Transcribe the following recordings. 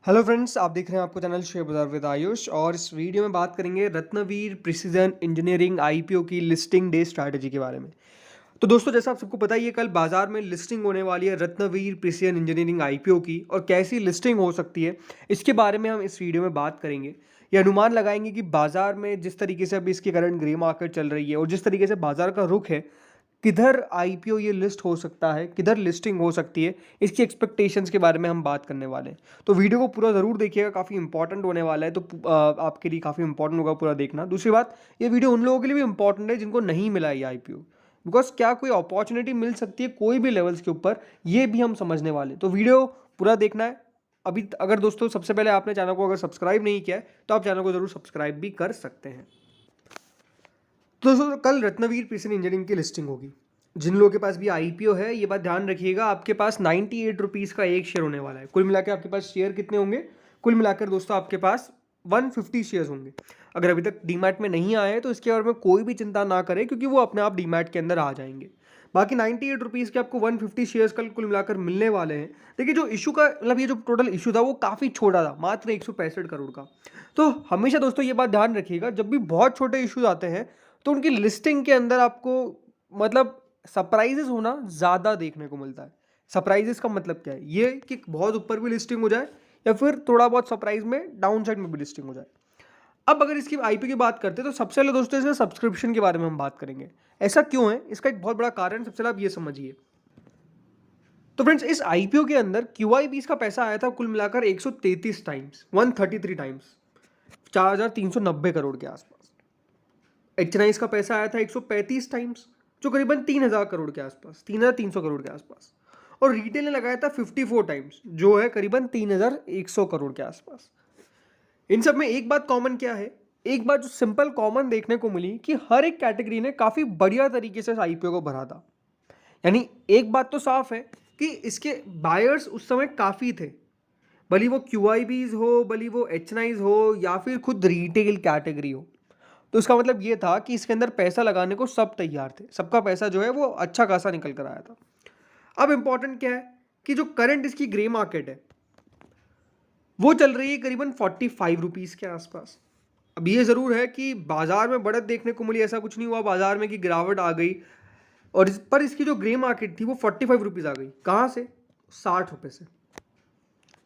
Hello friends, आप देख रहे हैं आपको चैनल शेयर बाजार विद आयुष। और इस वीडियो में बात करेंगे रत्नवीर प्रिसीजन इंजीनियरिंग आईपीओ की लिस्टिंग डे स्ट्रैटेजी के बारे में। तो दोस्तों, जैसा आप सबको पता ही है, कल बाजार में लिस्टिंग होने वाली है रत्नवीर प्रिसीजन इंजीनियरिंग आईपीओ की, और कैसी लिस्टिंग हो सकती है इसके बारे में हम इस वीडियो में बात करेंगे। ये अनुमान लगाएंगे कि बाजार में जिस तरीके से अभी इसकी करंट ग्रे मार्केट चल रही है और जिस तरीके से बाजार का रुख है, किधर आईपीओ ये लिस्ट हो सकता है, किधर लिस्टिंग हो सकती है, इसकी एक्सपेक्टेशंस के बारे में हम बात करने वाले हैं। तो वीडियो को पूरा ज़रूर देखिएगा, काफ़ी इंपॉर्टेंट होने वाला है। तो आपके लिए काफ़ी इंपॉर्टेंट होगा पूरा देखना। दूसरी बात, ये वीडियो उन लोगों के लिए भी इंपॉर्टेंट है जिनको नहीं मिला ये आईपीओ, बिकॉज क्या कोई अपॉर्चुनिटी मिल सकती है कोई भी लेवल्स के ऊपर, ये भी हम समझने वाले। तो वीडियो पूरा देखना है। अभी अगर दोस्तों सबसे पहले आपने चैनल को अगर सब्सक्राइब नहीं किया है तो आप चैनल को जरूर सब्सक्राइब भी कर सकते हैं। तो दोस्तों, कल रत्नवीर प्रिसीजन इंजीनियरिंग की लिस्टिंग होगी। जिन लोगों के पास भी आईपीओ है, ये बात ध्यान रखिएगा, आपके पास 98 रुपीज़ का एक शेयर होने वाला है। कुल मिलाकर आपके पास शेयर कितने होंगे? कुल मिलाकर दोस्तों आपके पास 150 शेयर्स होंगे। अगर अभी तक डीमैट में नहीं आए तो इसके बारे में कोई भी चिंता ना करें, क्योंकि वो अपने आप डीमैट के अंदर आ जाएंगे। बाकी 98 रुपीज़ के आपको 150 शेयर्स कल कुल मिलाकर मिलने वाले हैं। देखिए, जो इशू का मतलब ये जो टोटल इशू था वो काफ़ी छोटा था, मात्र 165 करोड़ का। तो हमेशा दोस्तों ये बात ध्यान रखिएगा, जब भी बहुत छोटे इशूज आते हैं तो उनकी लिस्टिंग के अंदर आपको मतलब सरप्राइजेस होना ज़्यादा देखने को मिलता है। सरप्राइजेस का मतलब क्या है? ये कि बहुत ऊपर भी लिस्टिंग हो जाए या फिर थोड़ा बहुत सरप्राइज में डाउन साइड में भी लिस्टिंग हो जाए। अब अगर इसकी आईपी की बात करते हैं तो सबसे पहले दोस्तों इसका सब्सक्रिप्शन के बारे में हम बात करेंगे। ऐसा क्यों है, इसका एक बहुत बड़ा कारण सबसे पहले आप ये समझिए। तो फ्रेंड्स, इस आईपीओ के अंदर क्यूआईबीज का पैसा आया था कुल मिलाकर 133 टाइम्स, 133 टाइम्स, 4,390 करोड़ के आसपास। एच का पैसा आया था 135 टाइम्स, जो करीबन 3,000 करोड़ के आसपास, 3,300 करोड़ के आसपास। और रिटेल ने लगाया था 54 टाइम्स, जो है करीबन 3,100 करोड़ के आसपास। इन सब में एक बात कॉमन क्या है? एक बात जो सिंपल कॉमन देखने को मिली कि हर एक कैटेगरी ने काफी बढ़िया तरीके से आईपीओ को भरा था। यानी एक बात तो साफ है कि इसके बायर्स उस समय काफी थे, भले वो क्यूआईबीज हो, भले वो एच हो, या फिर खुद रिटेल कैटेगरी हो। तो इसका मतलब ये था कि इसके अंदर पैसा लगाने को सब तैयार थे, सबका पैसा जो है वो अच्छा खासा निकल कर आया था। अब इंपॉर्टेंट क्या है कि जो करंट इसकी ग्रे मार्केट है वो चल रही है करीबन 45 रुपीज़ के आसपास। अब ये ज़रूर है कि बाजार में बढ़त देखने को मिली, ऐसा कुछ नहीं हुआ बाजार में कि गिरावट आ गई। और इस पर इसकी जो ग्रे मार्केट थी वो 45 रुपीज़ आ गई। कहाँ से? 60 रुपये से।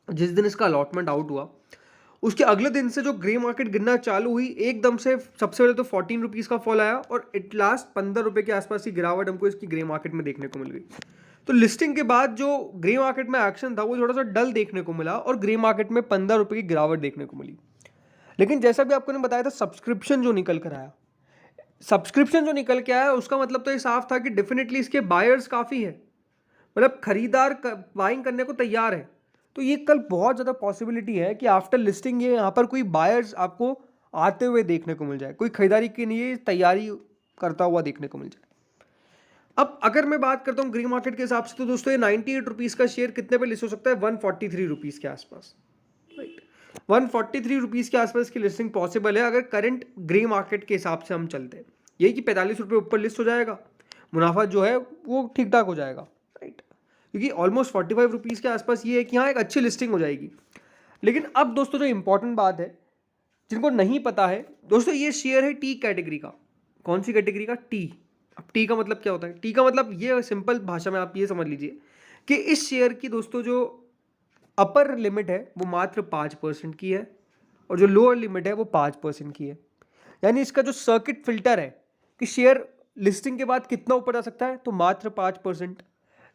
जिस दिन इसका अलॉटमेंट आउट हुआ उसके अगले दिन से जो ग्रे मार्केट गिरना चालू हुई, एकदम से सबसे पहले तो 14 रुपीज़ का फॉल आया और एट लास्ट 15 रुपये के आसपास की गिरावट हमको इसकी ग्रे मार्केट में देखने को मिल गई। तो लिस्टिंग के बाद जो ग्रे मार्केट में एक्शन था वो थोड़ा सा डल देखने को मिला और ग्रे मार्केट में 15 रुपये की गिरावट देखने को मिली। लेकिन जैसा भी आपको ने बताया था, सब्सक्रिप्शन जो निकल कर आया, सब्सक्रिप्शन जो निकल के आया उसका मतलब तो ये साफ था कि डेफिनेटली इसके बायर्स काफ़ी है, मतलब खरीदार बाइंग करने को तैयार है। तो ये कल बहुत ज़्यादा पॉसिबिलिटी है कि आफ्टर लिस्टिंग ये यहाँ पर कोई बायर्स आपको आते हुए देखने को मिल जाए, कोई खरीदारी के लिए तैयारी करता हुआ देखने को मिल जाए। अब अगर मैं बात करता हूँ ग्रे मार्केट के हिसाब से, तो दोस्तों ये 98 रुपीज़ का शेयर कितने पे लिस्ट हो सकता है? 143 रुपीज़ के आसपास, राइट। 143 रुपीज़ के आसपास की लिस्टिंग पॉसिबल है अगर करंट ग्रे मार्केट के हिसाब से हम चलते हैं। यही कि 45 रुपये ऊपर लिस्ट हो जाएगा, मुनाफा जो है वो ठीक ठाक हो जाएगा, राइट। क्योंकि ऑलमोस्ट 45 रुपीज़ के आसपास ये है कि हाँ एक अच्छी लिस्टिंग हो जाएगी। लेकिन अब दोस्तों जो इंपॉर्टेंट बात है, जिनको नहीं पता है दोस्तों, ये शेयर है टी कैटेगरी का। कौन सी कैटेगरी का? टी। अब टी का मतलब क्या होता है? टी का मतलब ये सिंपल भाषा में आप ये समझ लीजिए कि इस शेयर की दोस्तों जो अपर लिमिट है वो मात्र 5% की है और जो लोअर लिमिट है वो 5% की है। यानी इसका जो सर्किट फिल्टर है कि शेयर लिस्टिंग के बाद कितना ऊपर जा सकता है, तो मात्र 5%।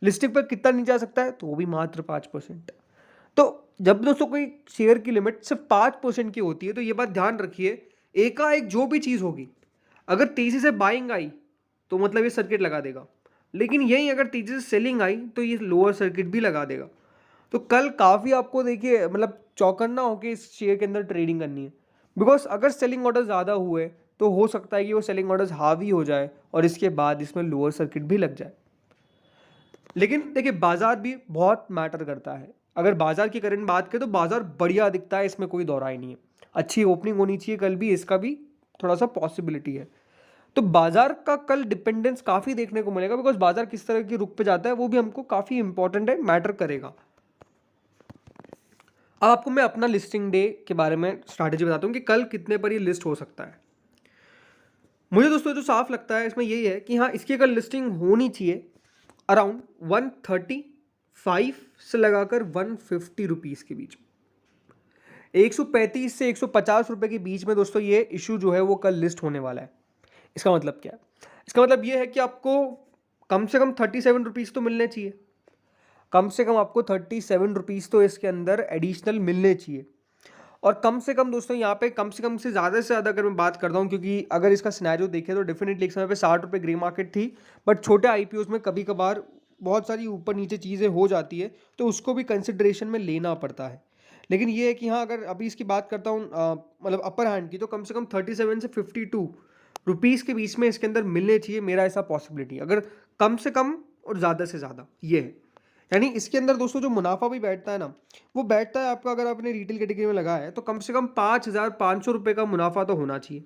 लिस्टिंग पर कितना नीचे जा सकता है, तो वो भी मात्र 5%। तो जब दोस्तों कोई शेयर की लिमिट सिर्फ 5% की होती है तो ये बात ध्यान रखिए, एकाएक जो भी चीज़ होगी, अगर तेज़ी से बाइंग आई तो मतलब ये सर्किट लगा देगा, लेकिन यही अगर तेज़ी से सेलिंग आई तो ये लोअर सर्किट भी लगा देगा। तो कल काफ़ी आपको देखिए मतलब चौकन्ना होकर इस शेयर के अंदर ट्रेडिंग करनी है, बिकॉज अगर सेलिंग ऑर्डर ज़्यादा हुए तो हो सकता है कि वो सेलिंग ऑर्डर्स हावी हो जाए और इसके बाद इसमें लोअर सर्किट भी लग जाए। लेकिन देखिए, बाजार भी बहुत मैटर करता है। अगर बाजार की करंट बात करें तो बाजार बढ़िया दिखता है, इसमें कोई दौराई नहीं है। अच्छी ओपनिंग होनी चाहिए कल भी, इसका भी थोड़ा सा पॉसिबिलिटी है। तो बाजार का कल डिपेंडेंस काफ़ी देखने को मिलेगा, बिकॉज बाजार किस तरह की रुख पे जाता है वो भी हमको काफ़ी इंपॉर्टेंट है, मैटर करेगा। अब आपको मैं अपना लिस्टिंग डे के बारे में स्ट्रैटेजी बताता हूँ कि कल कितने पर ये लिस्ट हो सकता है। मुझे दोस्तों जो साफ लगता है इसमें यही है कि हाँ, इसकी कल लिस्टिंग होनी चाहिए अराउंड 135 से लगाकर 150 रुपीज़ के बीच में। 135 से 150 रुपये के बीच में दोस्तों ये इशू जो है वो कल लिस्ट होने वाला है। इसका मतलब क्या है? इसका मतलब ये है कि आपको कम से कम 37 रुपीज़ तो मिलने चाहिए। कम से कम आपको 37 रुपीज़ तो इसके अंदर एडिशनल मिलने चाहिए। और कम से कम दोस्तों यहाँ पे कम से ज़्यादा अगर मैं बात करता हूँ, क्योंकि अगर इसका सिनेरियो देखें तो डेफिनेटली एक समय पे 60 रुपये ग्रे मार्केट थी, बट छोटे आईपीओज में कभी कभार बहुत सारी ऊपर नीचे चीज़ें हो जाती है, तो उसको भी कंसिडरेशन में लेना पड़ता है। लेकिन ये है कि हाँ, अगर अभी इसकी बात करता हूँ मतलब अपर हैंड की, तो कम से कम 37 से 52 रुपीज़ के बीच में इसके अंदर मिलने चाहिए, मेरा ऐसा पॉसिबिलिटी, अगर कम से कम और ज़्यादा से ज़्यादा ये है। यानी इसके अंदर दोस्तों जो मुनाफा भी बैठता है ना, वो बैठता है आपका, अगर आपने रिटेल कैटेगरी में लगाया है तो कम से कम 5,500 रुपये का मुनाफा तो होना चाहिए।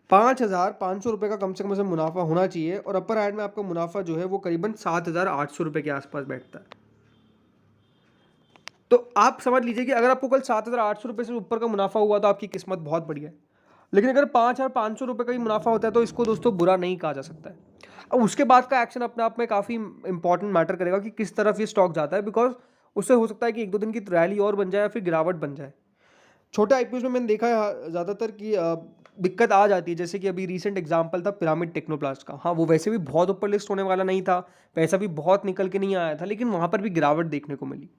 5,500 रुपये का कम से कम मुनाफा होना चाहिए। और अपर हैंड में आपका मुनाफा जो है वो करीबन 7,800 रुपये के आसपास बैठता है। तो आप समझ लीजिए कि अगर आपको कल 7,800 रुपये से ऊपर का मुनाफा हुआ तो आपकी किस्मत बहुत बढ़िया है। लेकिन अगर 5,500 रुपये का ही मुनाफा होता है तो इसको दोस्तों बुरा नहीं कहा जा सकता है। अब उसके बाद का एक्शन अपने आप में काफ़ी इंपॉर्टेंट मैटर करेगा कि किस तरफ ये स्टॉक जाता है, बिकॉज उससे हो सकता है कि एक दो दिन की रैली और बन जाए या फिर गिरावट बन जाए। छोटे आईपीओ में मैंने देखा है ज़्यादातर कि दिक्कत आ जाती है, जैसे कि अभी रीसेंट एग्जांपल था पिरामिड टेक्नोप्लास्ट का। हाँ, वो वैसे भी बहुत ऊपर लिस्ट होने वाला नहीं था, पैसा भी बहुत निकल के नहीं आया था, लेकिन वहाँ पर भी गिरावट देखने को मिली।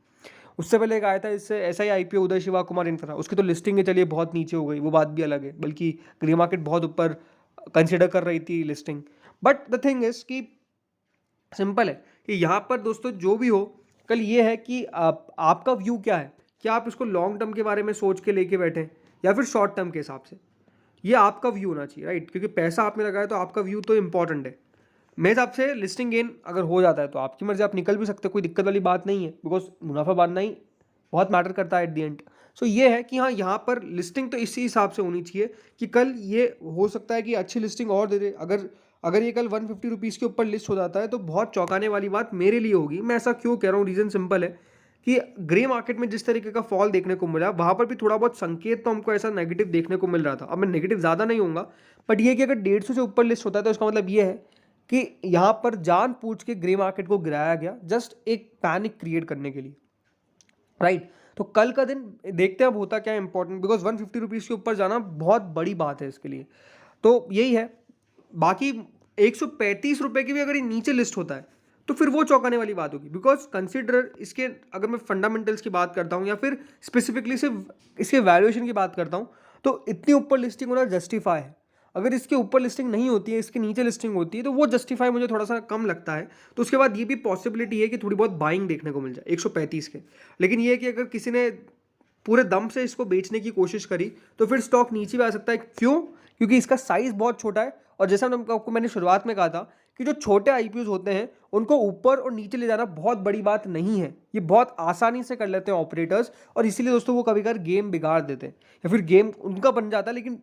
उससे पहले एक आया था, इससे ऐसा ही आईपीओ उदय शिवा कुमार इंफ्रा, उसकी तो लिस्टिंग है चलिए बहुत नीचे हो गई, वो बात भी अलग है, बल्कि ग्रे मार्केट बहुत ऊपर कंसिडर कर रही थी listing. But the thing is कि सिंपल है कि यहाँ पर दोस्तों जो भी हो, कल ये है कि आपका व्यू क्या है, क्या आप इसको लॉन्ग टर्म के बारे में सोच के लेके बैठे या फिर शॉर्ट टर्म के हिसाब से, ये आपका व्यू होना चाहिए, राइट? क्योंकि पैसा आपने लगाया तो आपका व्यू तो इंपॉर्टेंट है। मेरे हिसाब से लिस्टिंग गेन अगर हो जाता है तो आपकी मर्जी, आप निकल भी सकते हो, कोई दिक्कत वाली बात नहीं है, बिकॉज मुनाफा बांधना ही बहुत मैटर करता है एट द एंड। सो ये है कि हाँ, यहाँ पर लिस्टिंग तो इसी हिसाब से होनी चाहिए कि कल ये हो सकता है कि अच्छी लिस्टिंग और दे दे। अगर अगर ये कल 150 रुपीज़ के ऊपर लिस्ट हो जाता है तो बहुत चौंकाने वाली बात मेरे लिए होगी। मैं ऐसा क्यों कह रहा हूँ, रीज़न सिंपल है कि ग्रे मार्केट में जिस तरीके का फॉल देखने को मिला, वहाँ पर भी थोड़ा बहुत संकेत तो हमको ऐसा नेगेटिव देखने को मिल रहा था। अब मैं नेगेटिव ज़्यादा नहीं होऊंगा, बट ये कि अगर 150 से ऊपर लिस्ट होता है तो इसका मतलब ये है कि यहाँ पर जानबूझ के ग्रे मार्केट को गिराया गया, जस्ट एक पैनिक क्रिएट करने के लिए, राइट? तो कल का दिन देखते हैं अब होता क्या है इंपॉर्टेंट, बिकॉज 150 रुपीज़ के ऊपर जाना बहुत बड़ी बात है इसके लिए। तो यही है। बाकी 135 रुपये की भी अगर ये नीचे लिस्ट होता है तो फिर वो चौंकाने वाली बात होगी, बिकॉज कंसिडर इसके, अगर मैं फंडामेंटल्स की बात करता हूँ या फिर स्पेसिफिकली सिर्फ इसके वैल्यूएशन की बात करता हूँ, तो इतनी ऊपर लिस्टिंग होना जस्टिफाई है। अगर इसके ऊपर लिस्टिंग नहीं होती है, इसके नीचे लिस्टिंग होती है, तो वो जस्टिफाई मुझे थोड़ा सा कम लगता है। तो उसके बाद ये भी पॉसिबिलिटी है कि थोड़ी बहुत बाइंग देखने को मिल जाए 135 के। लेकिन ये है कि अगर किसी ने पूरे दम से इसको बेचने की कोशिश करी तो फिर स्टॉक नीचे भी आ सकता है। क्यों? क्योंकि इसका साइज बहुत छोटा है, और जैसा आपको मैंने शुरुआत में कहा था कि जो छोटे आईपीओज होते हैं उनको ऊपर और नीचे ले जाना बहुत बड़ी बात नहीं है, ये बहुत आसानी से कर लेते हैं ऑपरेटर्स, और इसीलिए दोस्तों वो कभी कभार गेम बिगाड़ देते हैं या फिर गेम उनका बन जाता है, लेकिन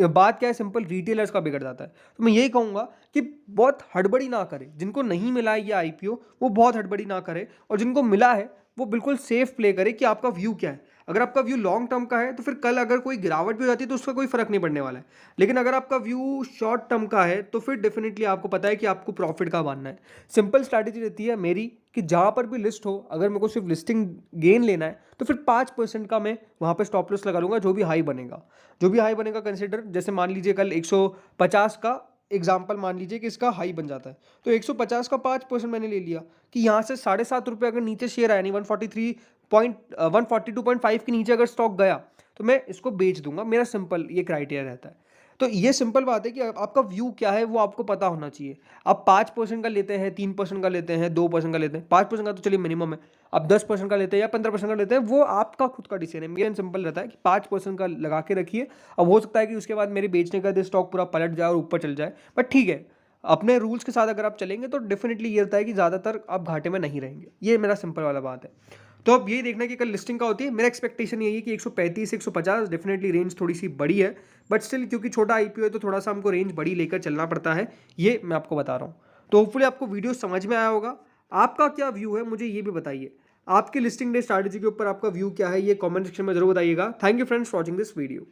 बात क्या है, सिंपल रिटेलर्स का बिगड़ जाता है। तो मैं यही कहूँगा कि बहुत हड़बड़ी ना करें, जिनको नहीं मिला है ये आईपीओ वो बहुत हड़बड़ी ना करें, और जिनको मिला है वो बिल्कुल सेफ प्ले करें कि आपका व्यू क्या है। अगर आपका व्यू लॉन्ग टर्म का है तो फिर कल अगर कोई गिरावट भी हो जाती है तो उसका कोई फर्क नहीं पड़ने वाला है। लेकिन अगर आपका व्यू शॉर्ट टर्म का है तो फिर डेफिनेटली आपको पता है कि आपको प्रॉफिट का मानना है। सिंपल स्ट्रैटेजी रहती है मेरी कि जहाँ पर भी लिस्ट हो, अगर मेरे को सिर्फ लिस्टिंग गेन लेना है तो फिर 5% का मैं वहाँ पे स्टॉप लॉस लगा लूँगा, जो भी हाई बनेगा। जो भी हाई बनेगा कंसिडर, जैसे मान लीजिए कल 150 का एग्जाम्पल मान लीजिए कि इसका हाई बन जाता है, तो 150 का 5% मैंने ले लिया कि यहाँ से 7.5 रुपये अगर नीचे शेयर आया, नहीं 142.5 के नीचे अगर स्टॉक गया तो मैं इसको बेच दूंगा। मेरा सिंपल ये क्राइटेरिया रहता है। तो ये सिंपल बात है कि आपका व्यू क्या है वो आपको पता होना चाहिए। आप 5% का लेते हैं, 3% का लेते हैं, 2% का लेते हैं, 5% का तो चलिए मिनिमम है, आप 10% का लेते हैं या 15% का लेते हैं, वो आपका खुद का डिसीजन है। मेरा सिंपल रहता है कि 5% का लगा के रखिए। अब हो सकता है कि उसके बाद मेरे बेचने का स्टॉक पूरा पलट जाए और ऊपर चल जाए, बट ठीक है, अपने रूल्स के साथ अगर आप चलेंगे तो डेफिनेटली ये रहता है कि ज़्यादातर आप घाटे में नहीं रहेंगे। ये मेरा सिंपल वाला बात है। तो अब यही देखना है कि कल लिस्टिंग का होती है। मेरा एक्सपेक्टेशन यही है कि 135 से 150 डेफिनेटली रेंज थोड़ी सी बड़ी है, बट स्टिल क्योंकि छोटा आईपीओ है तो थोड़ा सा हमको रेंज बड़ी लेकर चलना पड़ता है, ये मैं आपको बता रहा हूँ। तो होपफुली आपको वीडियो समझ में आया होगा। आपका क्या व्यू है मुझे ये भी बताइए। आपकी लिस्टिंग डे स्ट्रैटेजी के ऊपर आपका व्यू क्या है, ये कमेंट सेक्शन में जरूर बताइएगा। Thank you friends for watching this video.